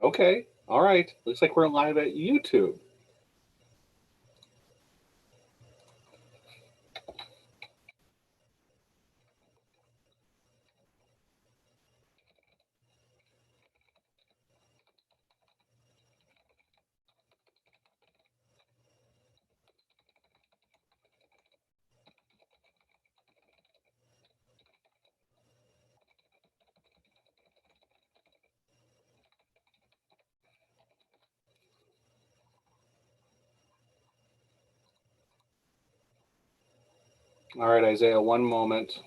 Okay, all right. Looks like we're live at YouTube. All right, Isaiah, one moment.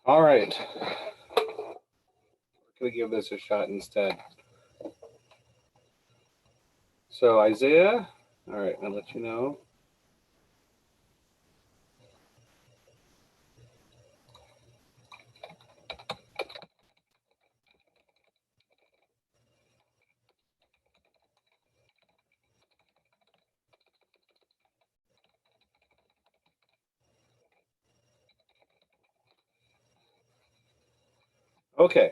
All right. We're going to give this a shot instead. So, Isaiah, all right, I'll let you know. Okay,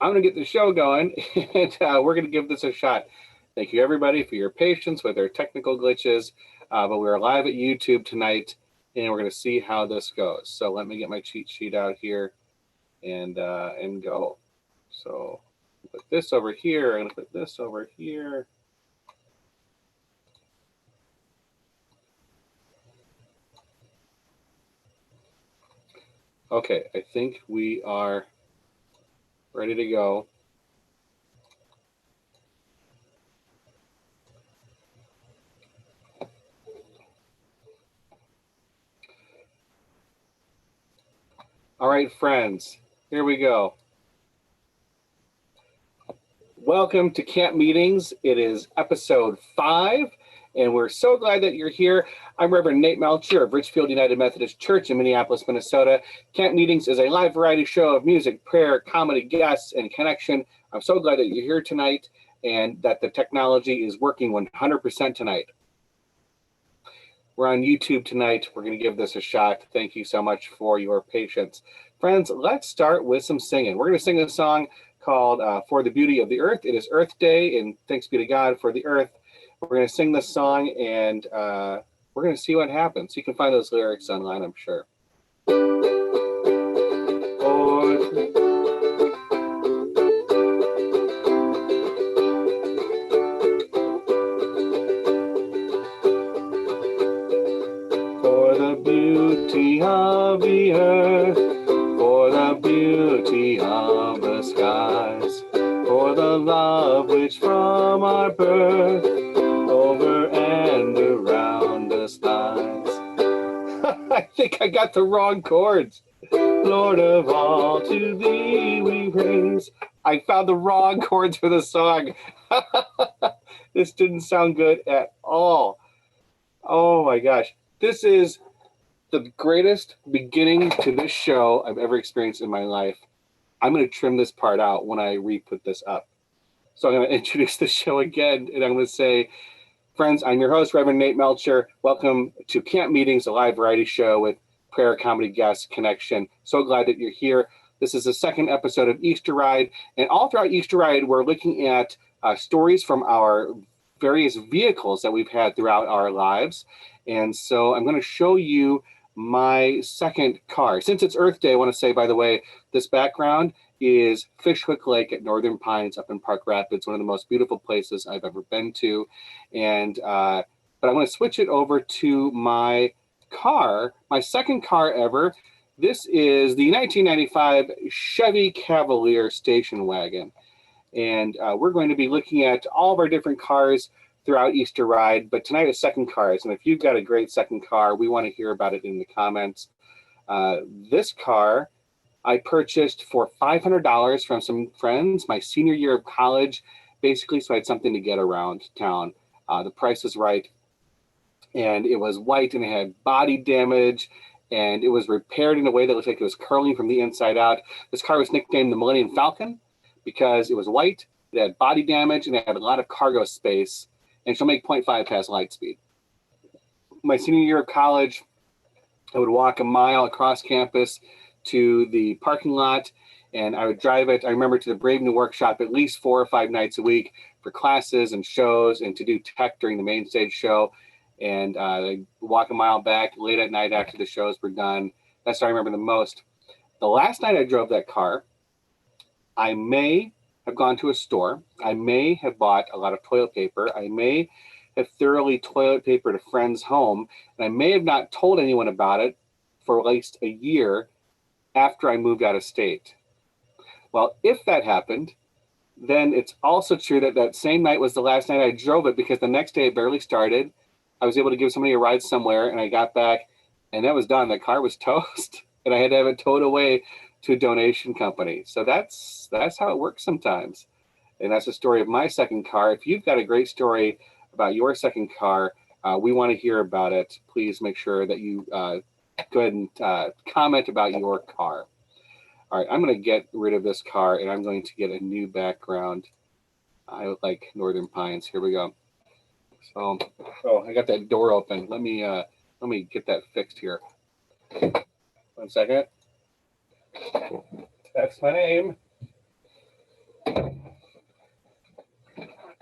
I'm going to get the show going, and we're going to give this a shot. Thank you, everybody, for your patience with our technical glitches. But we're live at YouTube tonight, and we're going to see how this goes. So let me get my cheat sheet out here and go. So put this over here, and put this over here. Okay, I think we are ready to go. All right, friends, here we go. Welcome to Camp Meetings. It is episode 5, and we're so glad that you're here. I'm Reverend Nate Melcher of Richfield United Methodist Church in Minneapolis, Minnesota. Camp Meetings is a live variety show of music, prayer, comedy, guests, and connection. I'm so glad that you're here tonight and that the technology is working 100% tonight. We're on YouTube tonight. We're going to give this a shot. Thank you so much for your patience. Friends, let's start with some singing. We're going to sing a song called For the Beauty of the Earth. It is Earth Day, and thanks be to God for the earth. We're going to sing this song, and we're going to see what happens. You can find those lyrics online, I'm sure. For the beauty of the earth, for the beauty of the skies, for the love which from our birth over and around us lies. I think I got the wrong chords. Lord of all, to thee we praise. I found the wrong chords for the song. This didn't sound good at all. Oh my gosh. This is the greatest beginning to this show I've ever experienced in my life. I'm going to trim this part out when I re-put this up. So I'm going to introduce the show again, and I'm going to say, friends, I'm your host, Reverend Nate Melcher. Welcome to Camp Meetings, a live variety show with prayer, comedy, guest, connection. So glad that you're here. This is the second episode of Easter Ride, and all throughout Easter Ride, we're looking at stories from our various vehicles that we've had throughout our lives. And so I'm going to show you my second car. Since it's Earth Day, I want to say, by the way, this background is Fishhook Lake at Northern Pines up in Park Rapids, one of the most beautiful places I've ever been to. And but I'm going to switch it over to my car, my second car ever. This is the 1995 Chevy Cavalier station wagon. And we're going to be looking at all of our different cars throughout Easter Ride, but tonight is second cars. And if you've got a great second car, we want to hear about it in the comments. This car I purchased for $500 from some friends my senior year of college, basically, so I had something to get around town. The price was right, and it was white and it had body damage, and it was repaired in a way that looked like it was curling from the inside out. This car was nicknamed the Millennium Falcon because it was white, it had body damage, and it had a lot of cargo space, and she'll make 0.5 past light speed. My senior year of college, I would walk a mile across campus to the parking lot, and I would drive it, I remember, to the Brave New Workshop at least 4 or 5 nights a week for classes and shows and to do tech during the main stage show. And I'd walk a mile back late at night after the shows were done. That's what I remember the most. The last night I drove that car, I may have gone to a store. I may have bought a lot of toilet paper. I may have thoroughly toilet papered a friend's home. And I may have not told anyone about it for at least a year after I moved out of state. Well, if that happened, then it's also true that that same night was the last night I drove it, because the next day it barely started. I was able to give somebody a ride somewhere, and I got back, and that was done. The car was toast, and I had to have it towed away to a donation company. So that's how it works sometimes. And that's the story of my second car. If you've got a great story about your second car, we want to hear about it. Please make sure that you go ahead and comment about your car. All right, I'm going to get rid of this car, and I'm going to get a new background. I look like Northern Pines. Here we go. So, oh, I got that door open. Let me get that fixed here. 1 second. That's my name.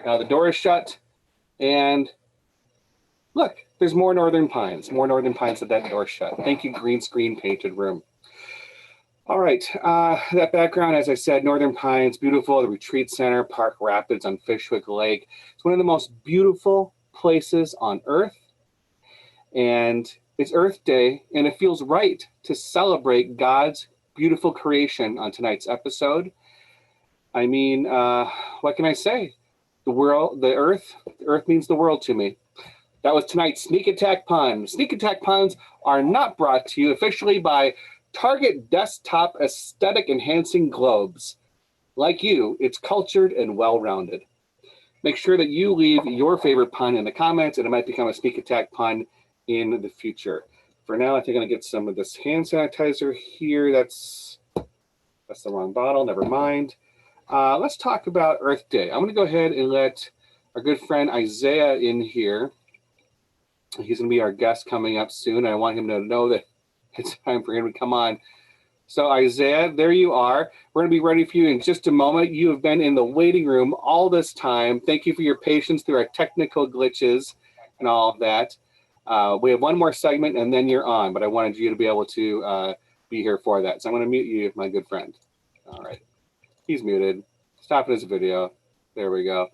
Now the door is shut, and look, there's more Northern Pines. More Northern Pines with that door shut. Thank you, green screen painted room. All right, that background, as I said, Northern Pines, beautiful, the Retreat Center, Park Rapids on Fishwick Lake. It's one of the most beautiful places on Earth, and it's Earth Day, and it feels right to celebrate God's beautiful creation on tonight's episode. I mean, what can I say? The Earth means the world to me. That was tonight's Sneak Attack Pun. Sneak Attack Puns are not brought to you officially by Target Desktop Aesthetic Enhancing Globes. Like you, it's cultured and well-rounded. Make sure that you leave your favorite pun in the comments, and it might become a Sneak Attack pun in the future. For now, I think I'm gonna get some of this hand sanitizer here. That's the wrong bottle, never mind. Let's talk about Earth Day. I'm gonna go ahead and let our good friend Isaiah in here. He's gonna be our guest coming up soon. I want him to know that it's time for him to come on. So Isaiah, there you are. We're gonna be ready for you in just a moment. You have been in the waiting room all this time. Thank you for your patience through our technical glitches and all of that. We have one more segment and then you're on, but I wanted you to be able to be here for that. So I'm gonna mute you, my good friend. All right, he's muted. Stopping his video. There we go.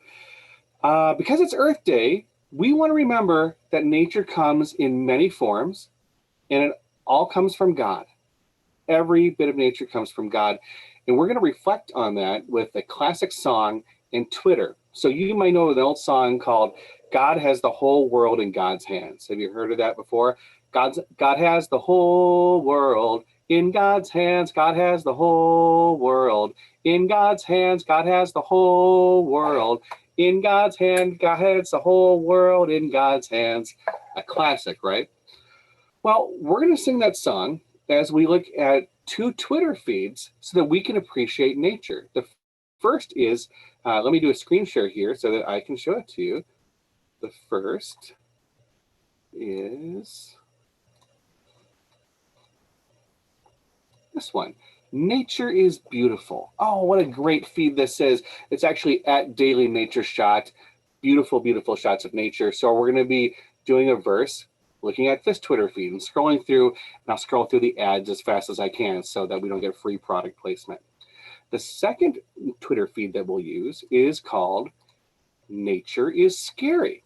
Because it's Earth Day, we wanna remember that nature comes in many forms, and it all comes from God. Every bit of nature comes from God. And we're going to reflect on that with a classic song and Twitter. So you might know an old song called God Has the Whole World in God's Hands. Have you heard of that before? God has the whole world in God's hands. God has the whole world in God's hands. God has the whole world in God's hand. God has the whole world in God's hands. A classic, right? Well, we're going to sing that song as we look at 2 Twitter feeds so that we can appreciate nature. The first is, let me do a screen share here so that I can show it to you. The first is this one. Nature is beautiful. Oh, what a great feed this is. It's actually at Daily Nature Shot. Beautiful, beautiful shots of nature. So we're going to be doing a verse, looking at this Twitter feed and scrolling through, and I'll scroll through the ads as fast as I can so that we don't get free product placement. The second Twitter feed that we'll use is called Nature is Scary.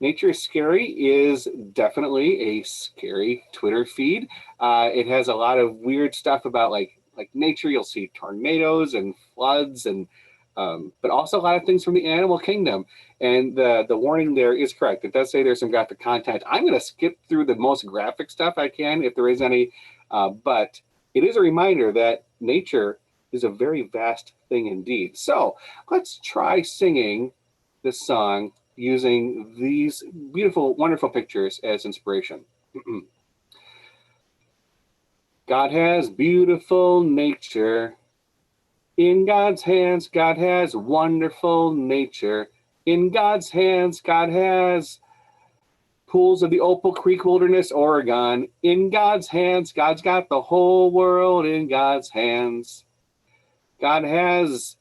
Nature is Scary is definitely a scary Twitter feed. It has a lot of weird stuff about like nature. You'll see tornadoes and floods and but also a lot of things from the animal kingdom. And the warning there is correct. It does say there's some graphic content. I'm going to skip through the most graphic stuff I can if there is any, but it is a reminder that nature is a very vast thing indeed. So let's try singing this song using these beautiful, wonderful pictures as inspiration. God has beautiful nature. In God's hands, God has wonderful nature. In God's hands, God has pools of the Opal Creek Wilderness, Oregon. In God's hands, God's got the whole world in God's hands. God has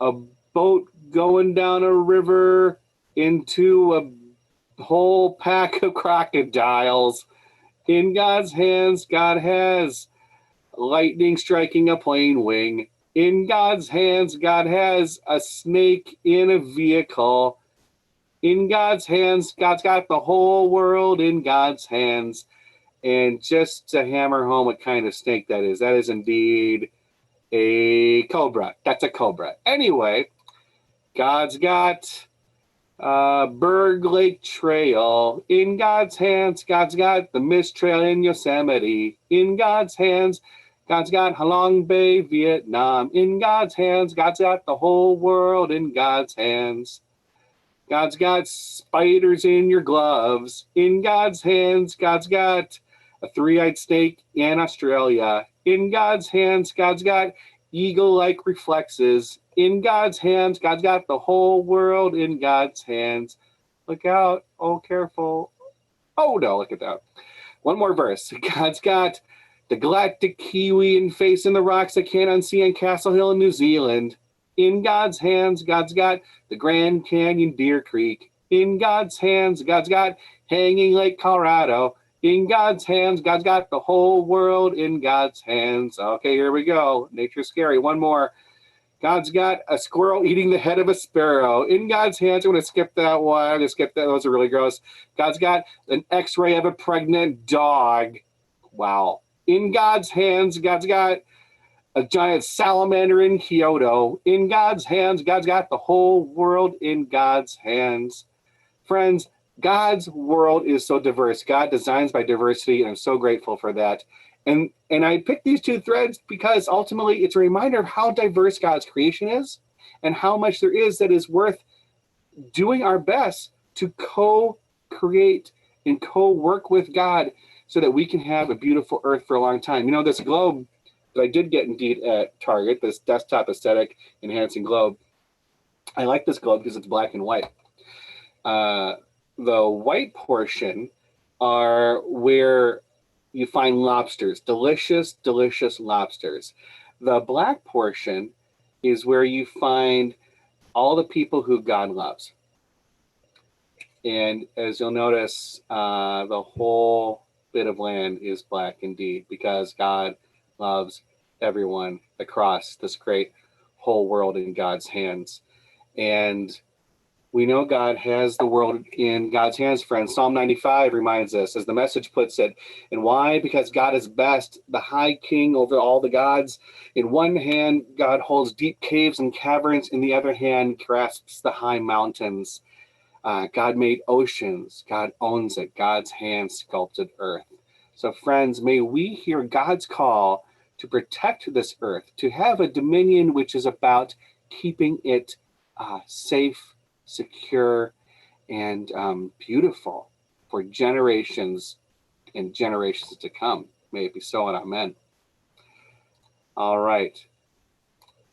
a boat going down a river into a whole pack of crocodiles. In God's hands, God has lightning striking a plane wing. In God's hands, God has a snake in a vehicle. In God's hands, God's got the whole world in God's hands. And just to hammer home what kind of snake that is indeed a cobra. That's a cobra. Anyway, God's got Berg Lake Trail. In God's hands, God's got the Mist Trail in Yosemite. In God's hands, God's got Halong Bay, Vietnam. In God's hands, God's got the whole world in God's hands. God's got spiders in your gloves. In God's hands, God's got a three-eyed snake in Australia. In God's hands, God's got eagle-like reflexes. In God's hands, God's got the whole world in God's hands. Look out. Oh, careful. Oh, no, look at that. One more verse. God's got the galactic kiwi and face in the rocks that can't unsee on Castle Hill in New Zealand. In God's hands, God's got the Grand Canyon, Deer Creek. In God's hands, God's got Hanging Lake, Colorado. In God's hands, God's got the whole world in God's hands. Okay, here we go. Nature's Scary. One more. God's got a squirrel eating the head of a sparrow. In God's hands, I'm going to skip that one. I'm going to skip that. Those are really gross. God's got an x-ray of a pregnant dog. Wow. In God's hands, God's got a giant salamander in Kyoto. In God's hands, God's got the whole world in God's hands. Friends, God's world is so diverse. God designs by diversity, and I'm so grateful for that. And I picked these two threads because ultimately it's a reminder of how diverse God's creation is and how much there is that is worth doing our best to co-create and co-work with God so that we can have a beautiful earth for a long time. You know, this globe that I did get indeed at Target, this desktop aesthetic enhancing globe, I like this globe because it's black and white. The white portion are where you find lobsters, delicious, delicious lobsters. The black portion is where you find all the people who God loves. And as you'll notice, the whole bit of land is black indeed, because God loves everyone across this great whole world in God's hands. And we know God has the world in God's hands, friends. Psalm 95 reminds us, as the Message puts it. And why? Because God is best, the high king over all the gods. In one hand, God holds deep caves and caverns. In the other hand, grasps the high mountains. God made oceans. God owns it. God's hand sculpted earth. So, friends, may we hear God's call to protect this earth, to have a dominion which is about keeping it safe, secure, and beautiful for generations and generations to come. May it be so, and amen. All right.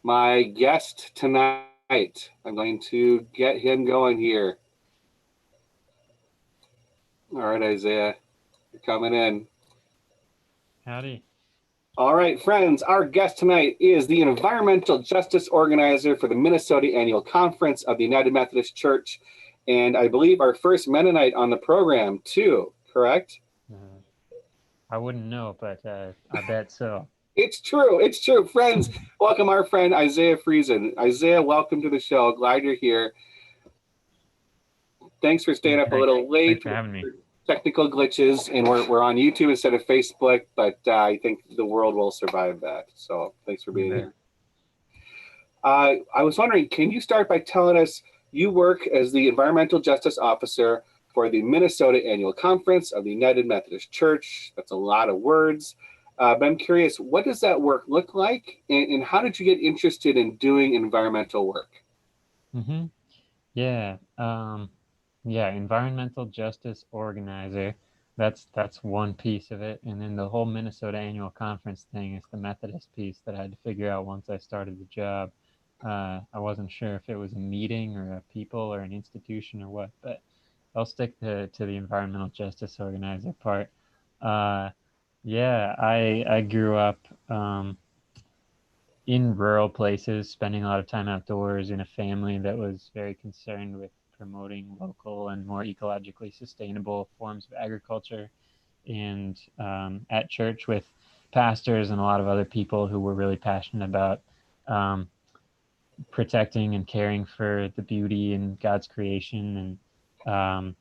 My guest tonight, I'm going to get him going here. All right, Isaiah, you're coming in. Howdy. All right, friends, our guest tonight is the environmental justice organizer for the Minnesota Annual Conference of the United Methodist Church, and I believe our first Mennonite on the program too, correct? I wouldn't know, but I bet so. It's true. It's true. Friends, welcome our friend Isaiah Friesen. Isaiah, welcome to the show. Glad you're here. Thanks for staying up a little late. Thanks for having me. Technical glitches, and we're on YouTube instead of Facebook, but I think the world will survive that. So thanks for being here. I was wondering, can you start by telling us, you work as the Environmental Justice Officer for the Minnesota Annual Conference of the United Methodist Church. That's a lot of words. But I'm curious, what does that work look like? And how did you get interested in doing environmental work? Mm-hmm. Yeah. Yeah, environmental justice organizer. That's one piece of it. And then the whole Minnesota Annual Conference thing is the Methodist piece that I had to figure out once I started the job. I wasn't sure if it was a meeting or a people or an institution or what, but I'll stick to the environmental justice organizer part. Yeah, I grew up in rural places, spending a lot of time outdoors in a family that was very concerned with promoting local and more ecologically sustainable forms of agriculture, and at church with pastors and a lot of other people who were really passionate about um, protecting and caring for the beauty in God's creation. And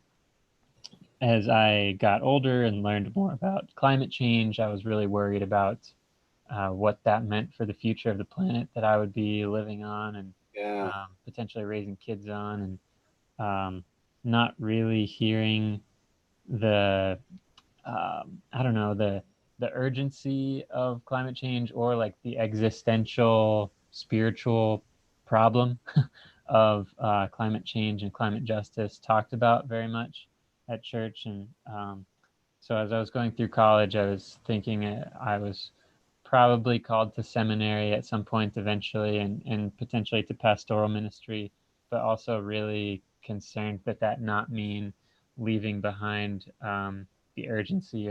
as I got older and learned more about climate change, I was really worried about what that meant for the future of the planet that I would be living on and potentially raising kids on, and not really hearing the I don't know, the urgency of climate change, or like the existential spiritual problem of climate change and climate justice talked about very much at church. And so as I was going through college, I was thinking I was probably called to seminary at some point eventually, and potentially to pastoral ministry, but also really concerned that that not mean leaving behind the urgency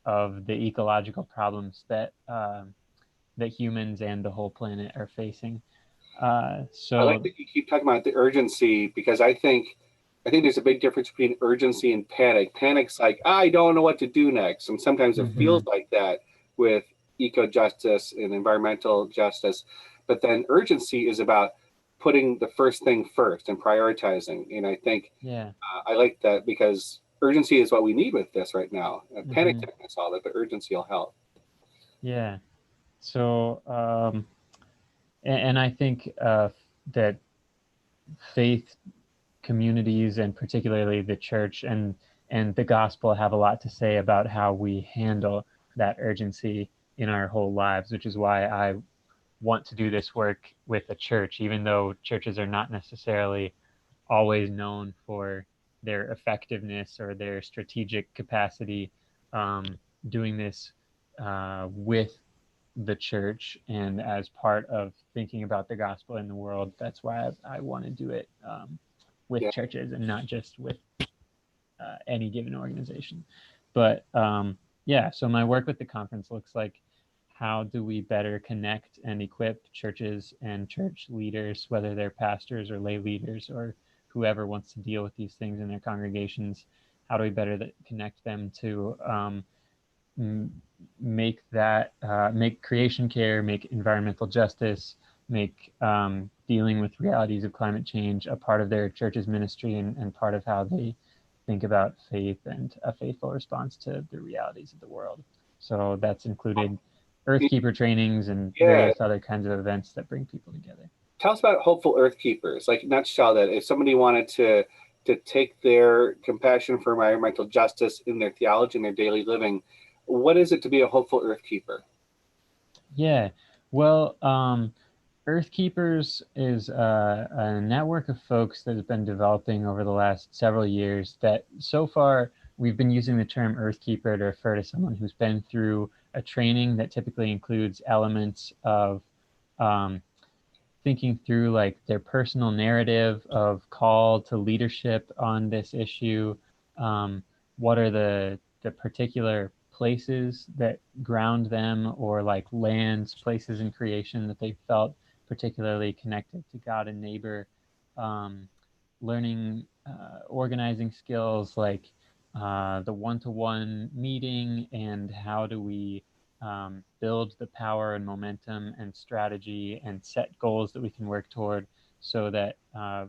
of the ecological problems that that humans and the whole planet are facing. So I like that you keep talking about the urgency, because I think there's a big difference between urgency and panic. Panic's like, I don't know what to do next. And sometimes it feels like that with eco justice and environmental justice. But then urgency is about putting the first thing first and prioritizing. And I think I like that, because urgency is what we need with this right now. Panic can solve it, but urgency will help. Yeah. So, and I think that faith communities, and particularly the church and the gospel, have a lot to say about how we handle that urgency in our whole lives, which is why I want to do this work with a church, even though churches are not necessarily always known for their effectiveness or their strategic capacity. Doing this with the church and as part of thinking about the gospel in the world, that's why I want to do it with churches and not just with any given organization. But yeah, so my work with the conference looks like, how do we better connect and equip churches and church leaders, whether they're pastors or lay leaders or whoever wants to deal with these things in their congregations? How do we better connect them to make creation care, make environmental justice, make dealing with realities of climate change a part of their church's ministry, and part of how they think about faith and a faithful response to the realities of the world. So that's included Earthkeeper trainings and various other kinds of events that bring people together. Tell us about Hopeful Earthkeepers. Like, nutshell that, if somebody wanted to take their compassion for environmental justice in their theology and their daily living, what is it to be a hopeful Earthkeeper? Yeah, well, Earthkeepers is a network of folks that has been developing over the last several years, that so far we've been using the term Earthkeeper to refer to someone who's been through a training that typically includes elements of thinking through like their personal narrative of call to leadership on this issue. What are the particular places that ground them, or like lands, places in creation that they felt particularly connected to God and neighbor. Learning organizing skills like the one-to-one meeting, and how do we build the power and momentum and strategy and set goals that we can work toward, so that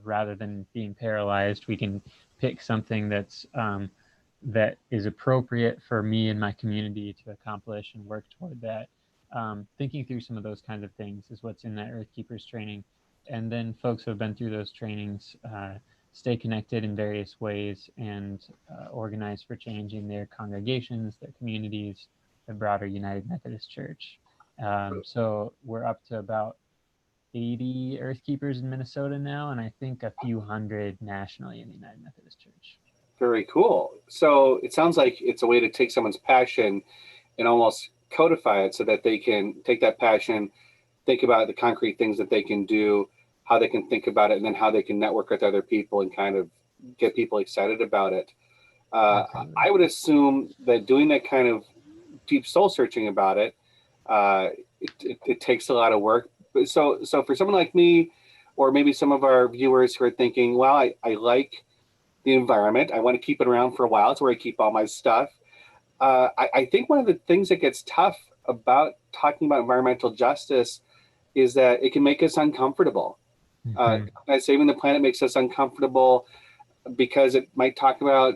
rather than being paralyzed, we can pick something that is appropriate for me and my community to accomplish and work toward that. Thinking through some of those kinds of things is what's in that Earthkeepers training. And then folks who have been through those trainings stay connected in various ways and organize for change in their congregations, their communities, the broader United Methodist Church. So we're up to about 80 Earthkeepers in Minnesota now, and I think a few hundred nationally in the United Methodist Church. Very cool. So it sounds like it's a way to take someone's passion and almost codify it so that they can take that passion, think about the concrete things that they can do, how they can think about it, and then how they can network with other people and kind of get people excited about it. I would assume that doing that kind of deep soul searching about it, it takes a lot of work. So for someone like me, or maybe some of our viewers who are thinking, well, I like the environment, I want to keep it around for a while, it's where I keep all my stuff. I think one of the things that gets tough about talking about environmental justice is that it can make us uncomfortable. Saving the planet makes us uncomfortable because it might talk about,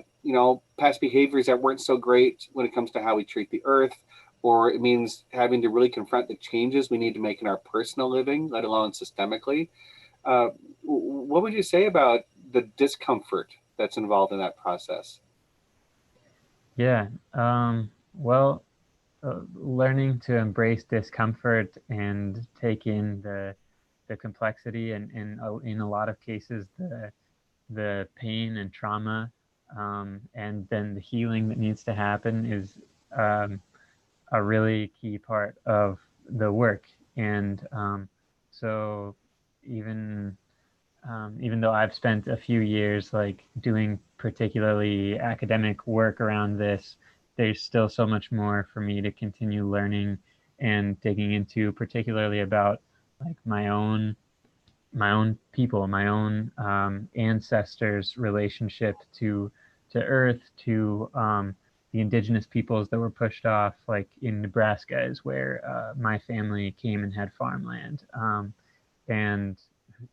past behaviors that weren't so great when it comes to how we treat the earth, or it means having to really confront the changes we need to make in our personal living, let alone systemically. What would you say about the discomfort that's involved in that process? Yeah. Well, learning to embrace discomfort and take in the complexity and in a lot of cases the pain and trauma, and then the healing that needs to happen is a really key part of the work. And so even though I've spent a few years like doing particularly academic work around this, there's still so much more for me to continue learning and digging into, particularly about like my own people, my own ancestors' relationship to Earth, to the indigenous peoples that were pushed off. Like in Nebraska is where my family came and had farmland, and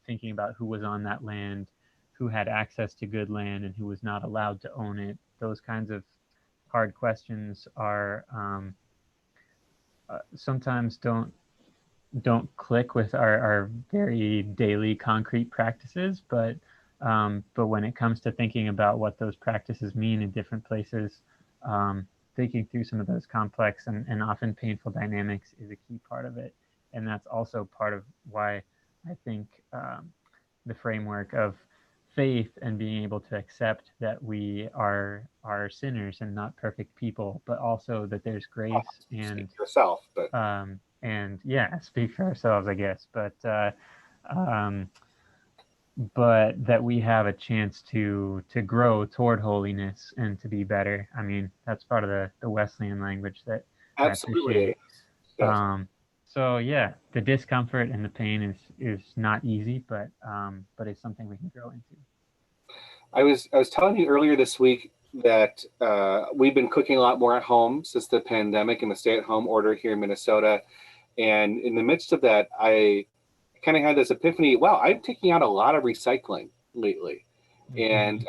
thinking about who was on that land, who had access to good land, and who was not allowed to own it. Those kinds of hard questions are sometimes don't click with our very daily concrete practices, but when it comes to thinking about what those practices mean in different places, thinking through some of those complex and often painful dynamics is a key part of it. And that's also part of why I think the framework of faith and being able to accept that we are sinners and not perfect people, but also that there's grace and yourself, but and yeah, speak for ourselves, I guess, but that we have a chance to grow toward holiness and to be better. I mean, that's part of the Wesleyan language that absolutely. I appreciate. Yes. So yeah, the discomfort and the pain is not easy, but it's something we can grow into. I was telling you earlier this week that we've been cooking a lot more at home since the pandemic and the stay-at-home order here in Minnesota. And in the midst of that, I kind of had this epiphany. Wow, I'm taking out a lot of recycling lately, and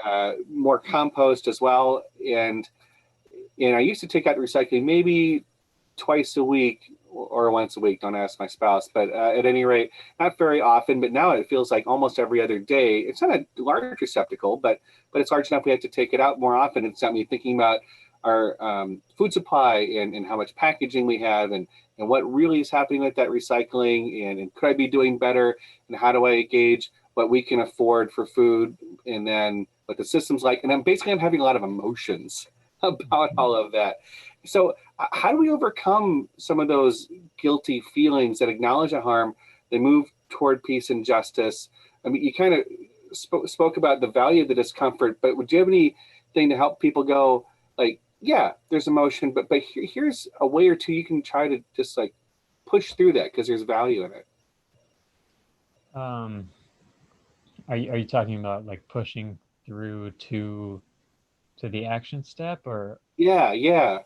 more compost as well. And I used to take out recycling maybe twice a week or once a week. Don't ask my spouse, but at any rate, not very often. But now it feels like almost every other day. It's not a large receptacle, but it's large enough we have to take it out more often. It's got me thinking about our food supply and how much packaging we have and what really is happening with that recycling and could I be doing better and how do I gauge what we can afford for food and then what the system's like. And I'm having a lot of emotions about all of that. So how do we overcome some of those guilty feelings that acknowledge a harm, they move toward peace and justice? I mean, you kind of spoke about the value of the discomfort, but would you have anything to help people go like, yeah, there's emotion, but here's a way or two you can try to just like push through that because there's value in it. Are you talking about like pushing through to the action step or? Yeah.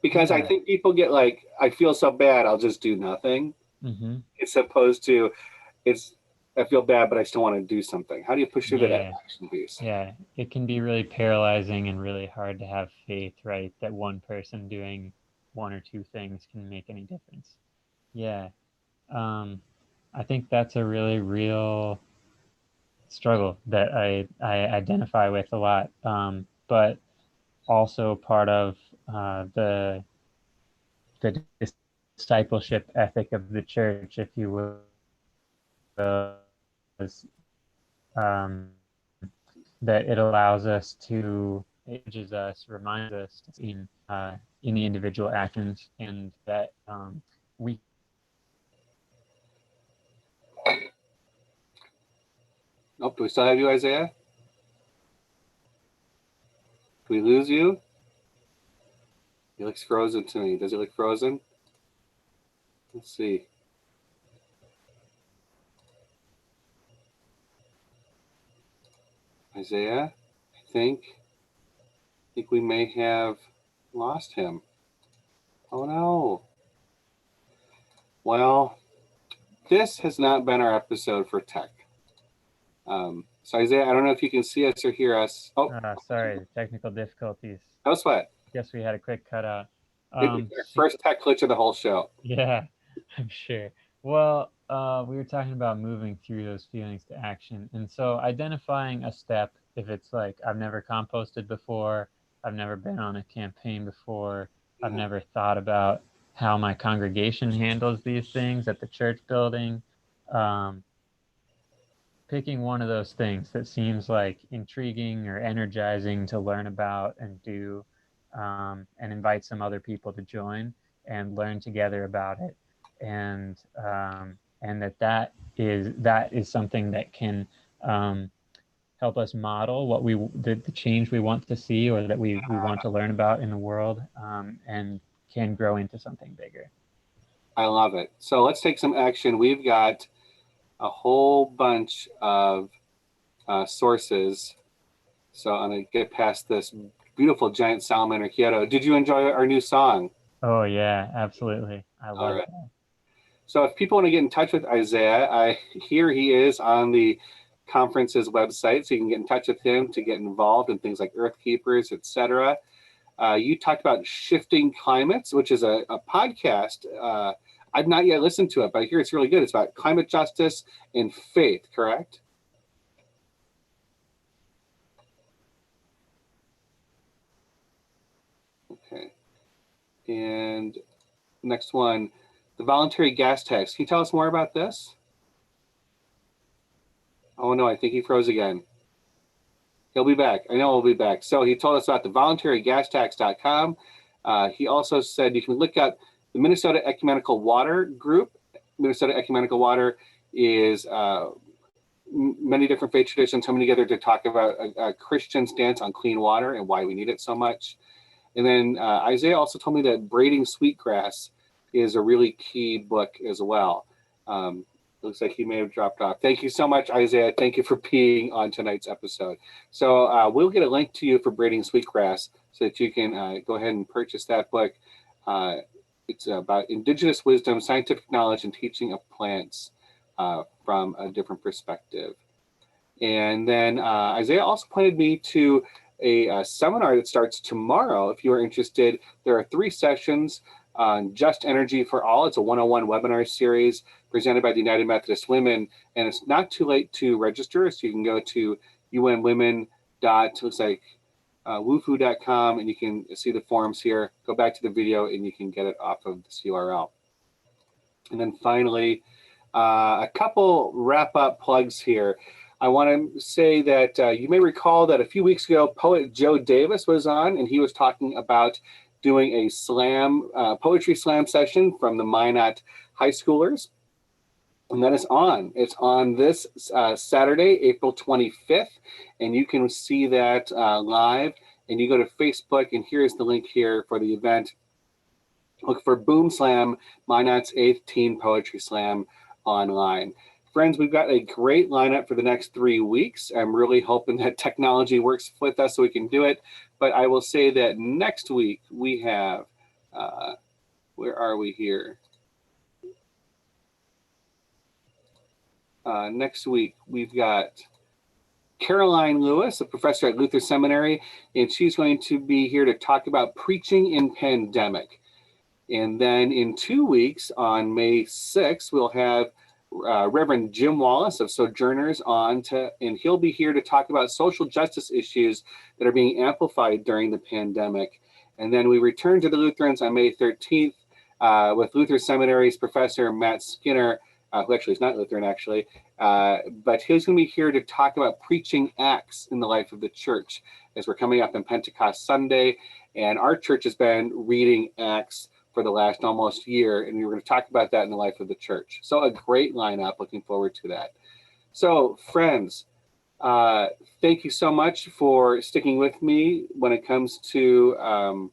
Because I think people get like, I feel so bad, I'll just do nothing. Mm-hmm. As opposed to it's I feel bad, but I still want to do something. How do you push through that action piece? Yeah, it can be really paralyzing and really hard to have faith, right? That one person doing one or two things can make any difference. Yeah. I think that's a really real struggle that I identify with a lot. But also part of the discipleship ethic of the church, if you will, is that it allows us to, it edges us, reminds us in the individual actions, and that we. Oh, do we still have you, Isaiah? Do we lose you? He looks frozen to me. Does he look frozen? Let's see. Isaiah, I think we may have lost him. Oh no. Well, this has not been our episode for tech. So Isaiah, I don't know if you can see us or hear us. Oh, sorry, the technical difficulties. No sweat. Guess we had a quick cutout. Our first tech glitch of the whole show. Yeah, I'm sure. Well, we were talking about moving through those feelings to action. And so identifying a step, if it's like, I've never composted before, I've never been on a campaign before, I've never thought about how my congregation handles these things at the church building. Picking one of those things that seems like intriguing or energizing to learn about and do, and invite some other people to join and learn together about it, and that is something that can help us model what the change we want to see, or that we want to learn about in the world, and can grow into something bigger. I love it. So let's take some action. We've got a whole bunch of sources. So I'm going to get past this beautiful giant salamander Kyoto. Did you enjoy our new song? Oh, yeah, absolutely. I love it. So if people want to get in touch with Isaiah, here he is on the conference's website, so you can get in touch with him to get involved in things like Earth Keepers, etc. You talked about Shifting Climates, which is a podcast. I've not yet listened to it, but I hear it's really good. It's about climate justice and faith, correct? Okay. And next one, the voluntary gas tax. Can you tell us more about this? Oh no, I think he froze again. He'll be back. I know he'll be back. So he told us about the voluntarygastax.com. He also said you can look at the Minnesota Ecumenical Water Group. Minnesota Ecumenical Water is many different faith traditions coming together to talk about a Christian stance on clean water and why we need it so much. And then Isaiah also told me that Braiding Sweetgrass is a really key book as well. Looks like he may have dropped off. Thank you so much, Isaiah. Thank you for being on tonight's episode. So we'll get a link to you for Braiding Sweetgrass so that you can go ahead and purchase that book. It's about indigenous wisdom, scientific knowledge, and teaching of plants from a different perspective. And then Isaiah also pointed me to a seminar that starts tomorrow. If you are interested, there are 3 sessions on Just Energy for All. It's a 101 webinar series presented by the United Methodist Women, and it's not too late to register. So you can go to unwomen.wufoo.com and you can see the forums here. Go back to the video and you can get it off of this URL. And then finally, a couple wrap-up plugs here. I want to say that you may recall that a few weeks ago, poet Joe Davis was on, and he was talking about doing a poetry slam session from the Minot high schoolers. And that is on. It's on this Saturday, April 25th, and you can see that live. And you go to Facebook, and here's the link here for the event. Look for Boom Slam, Minot's 8th Teen Poetry Slam online. Friends, we've got a great lineup for the next 3 weeks. I'm really hoping that technology works with us so we can do it. But I will say that next week we have, where are we here? Next week, we've got Caroline Lewis, a professor at Luther Seminary, and she's going to be here to talk about preaching in pandemic. And then in 2 weeks, on May 6th, we'll have Reverend Jim Wallace of Sojourners on and he'll be here to talk about social justice issues that are being amplified during the pandemic. And then we return to the Lutherans on May 13th with Luther Seminary's Professor Matt Skinner, who actually is not Lutheran actually, but he's going to be here to talk about preaching Acts in the life of the church as we're coming up on Pentecost Sunday. And our church has been reading Acts for the last almost year, and we were going to talk about that in the life of the church. So a great lineup, looking forward to that. So friends, thank you so much for sticking with me when it comes to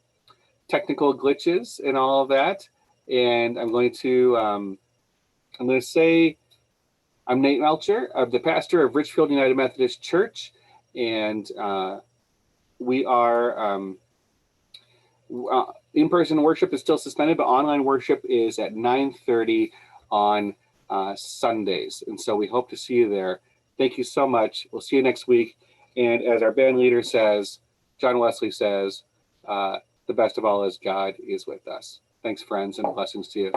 technical glitches and all of that. And I'm going to say, I'm Nate Melcher, I'm the pastor of Richfield United Methodist Church, and we are in-person worship is still suspended, but online worship is at 9:30 on Sundays. And so we hope to see you there. Thank you so much. We'll see you next week. And as our band leader says, John Wesley says, the best of all is God is with us. Thanks, friends, and blessings to you.